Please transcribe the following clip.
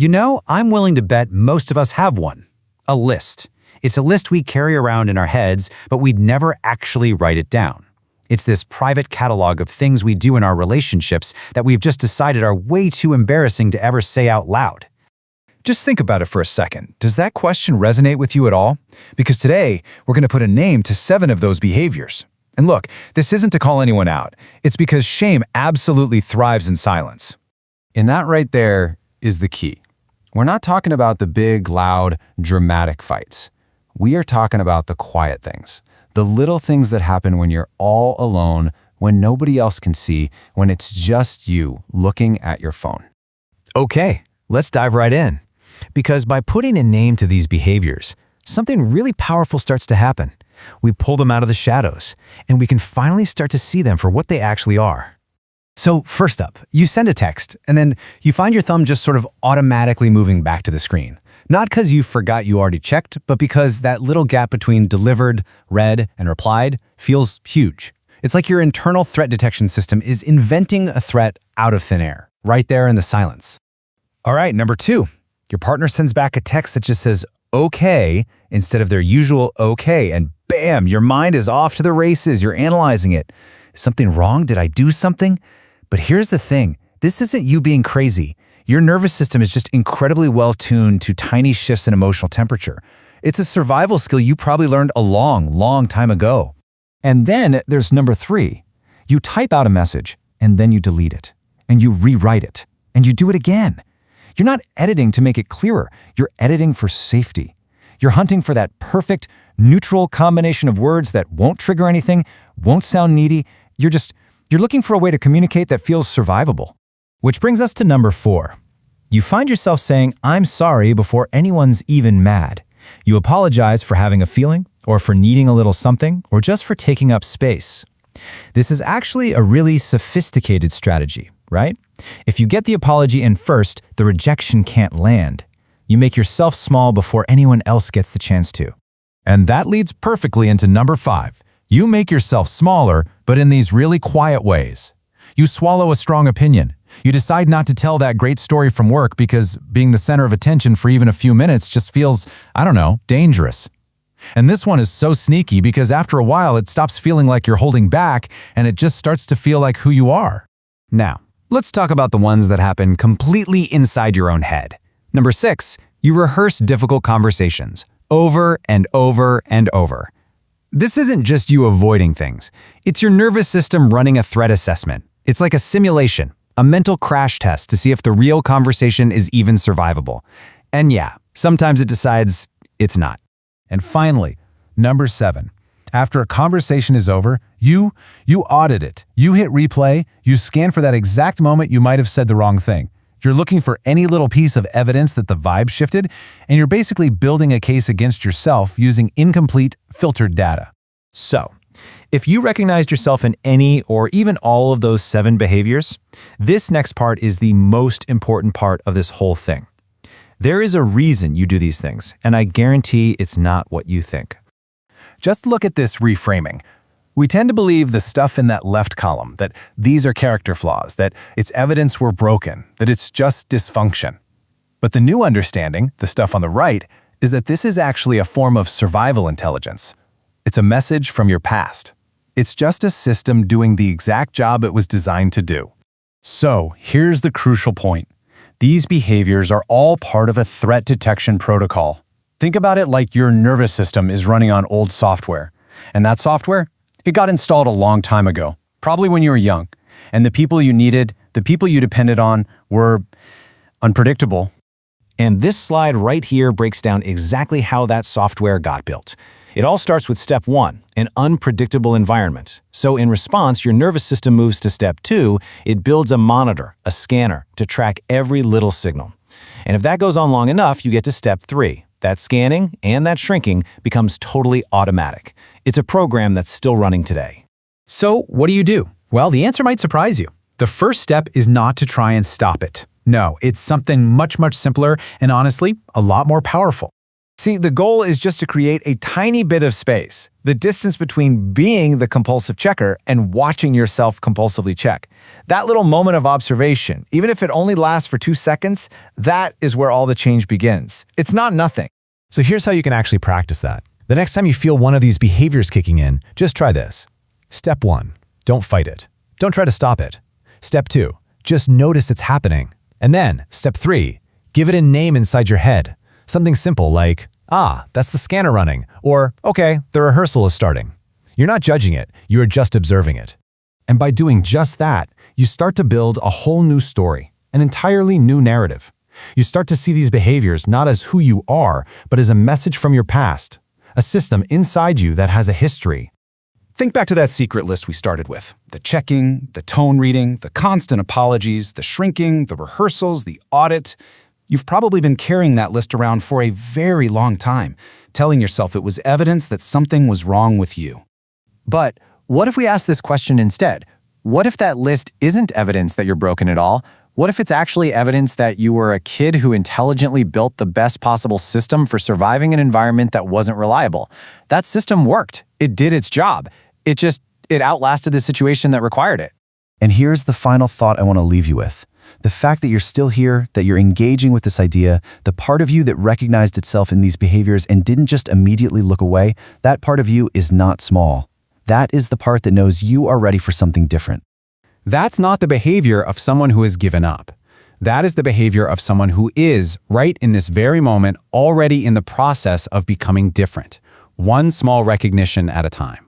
You know, I'm willing to bet most of us have one. A list. It's a list we carry around in our heads, but we'd never actually write it down. It's this private catalog of things we do in our relationships that we've just decided are way too embarrassing to ever say out loud. Just think about it for a second. Does that question resonate with you at all? Because today, we're going to put a name to 7 of those behaviors. And look, this isn't to call anyone out. It's because shame absolutely thrives in silence. And that right there is the key. We're not talking about the big, loud, dramatic fights. We are talking about the quiet things, the little things that happen when you're all alone, when nobody else can see, when it's just you looking at your phone. Okay, let's dive right in. Because by putting a name to these behaviors, something really powerful starts to happen. We pull them out of the shadows, and we can finally start to see them for what they actually are. So first up, you send a text, and then you find your thumb just sort of automatically moving back to the screen. Not because you forgot you already checked, but because that little gap between delivered, read, and replied feels huge. It's like your internal threat detection system is inventing a threat out of thin air, right there in the silence. All right, number 2. Your partner sends back a text that just says, okay, instead of their usual okay, and bam, your mind is off to the races. You're analyzing it. Is something wrong? Did I do something? But here's the thing. This isn't you being crazy. Your nervous system is just incredibly well tuned to tiny shifts in emotional temperature. It's a survival skill you probably learned a long, long time ago. And then there's number 3. You type out a message, and then you delete it, and you rewrite it, and you do it again. You're not editing to make it clearer. You're editing for safety. You're hunting for that perfect, neutral combination of words that won't trigger anything, won't sound needy. You're looking for a way to communicate that feels survivable. Which brings us to number 4. You find yourself saying, I'm sorry before anyone's even mad. You apologize for having a feeling, or for needing a little something, or just for taking up space. This is actually a really sophisticated strategy, right? If you get the apology in first, the rejection can't land. You make yourself small before anyone else gets the chance to. And that leads perfectly into number 5. You make yourself smaller, but in these really quiet ways. You swallow a strong opinion. You decide not to tell that great story from work because being the center of attention for even a few minutes just feels, dangerous. And this one is so sneaky because after a while it stops feeling like you're holding back and it just starts to feel like who you are. Now, let's talk about the ones that happen completely inside your own head. Number 6, you rehearse difficult conversations over and over and over. This isn't just you avoiding things. It's your nervous system running a threat assessment. It's like a simulation, a mental crash test to see if the real conversation is even survivable. And yeah, sometimes it decides it's not. And finally, number 7. After a conversation is over, you audit it. You hit replay, you scan for that exact moment you might have said the wrong thing. You're looking for any little piece of evidence that the vibe shifted, and you're basically building a case against yourself using incomplete, filtered data. So, if you recognized yourself in any or even all of those 7 behaviors, this next part is the most important part of this whole thing. There is a reason you do these things, and I guarantee it's not what you think. Just look at this reframing. We tend to believe the stuff in that left column, that these are character flaws, that it's evidence we're broken, that it's just dysfunction. But the new understanding, the stuff on the right, is that this is actually a form of survival intelligence. It's a message from your past. It's just a system doing the exact job it was designed to do. So, here's the crucial point. These behaviors are all part of a threat detection protocol. Think about it like your nervous system is running on old software. And that software, it got installed a long time ago, probably when you were young. And the people you needed, the people you depended on, were unpredictable. And this slide right here breaks down exactly how that software got built. It all starts with step 1, an unpredictable environment. So in response, your nervous system moves to step 2, it builds a monitor, a scanner, to track every little signal. And if that goes on long enough, you get to step 3. That scanning and that shrinking becomes totally automatic. It's a program that's still running today. So what do you do? Well, the answer might surprise you. The first step is not to try and stop it. No, it's something much, much simpler and honestly, a lot more powerful. See, the goal is just to create a tiny bit of space, the distance between being the compulsive checker and watching yourself compulsively check. That little moment of observation, even if it only lasts for 2 seconds, that is where all the change begins. It's not nothing. So here's how you can actually practice that. The next time you feel one of these behaviors kicking in, just try this. Step 1, don't fight it. Don't try to stop it. Step 2, just notice it's happening. And then, step 3, give it a name inside your head. Something simple like, that's the scanner running, or, okay, the rehearsal is starting. You're not judging it, you are just observing it. And by doing just that, you start to build a whole new story, an entirely new narrative. You start to see these behaviors not as who you are, but as a message from your past, a system inside you that has a history. Think back to that secret list we started with. The checking, the tone reading, the constant apologies, the shrinking, the rehearsals, the audit. You've probably been carrying that list around for a very long time, telling yourself it was evidence that something was wrong with you. But what if we ask this question instead? What if that list isn't evidence that you're broken at all? What if it's actually evidence that you were a kid who intelligently built the best possible system for surviving an environment that wasn't reliable? That system worked. It did its job. It outlasted the situation that required it. And here's the final thought I want to leave you with. The fact that you're still here, that you're engaging with this idea, the part of you that recognized itself in these behaviors and didn't just immediately look away, that part of you is not small. That is the part that knows you are ready for something different. That's not the behavior of someone who has given up. That is the behavior of someone who is, right in this very moment, already in the process of becoming different, one small recognition at a time.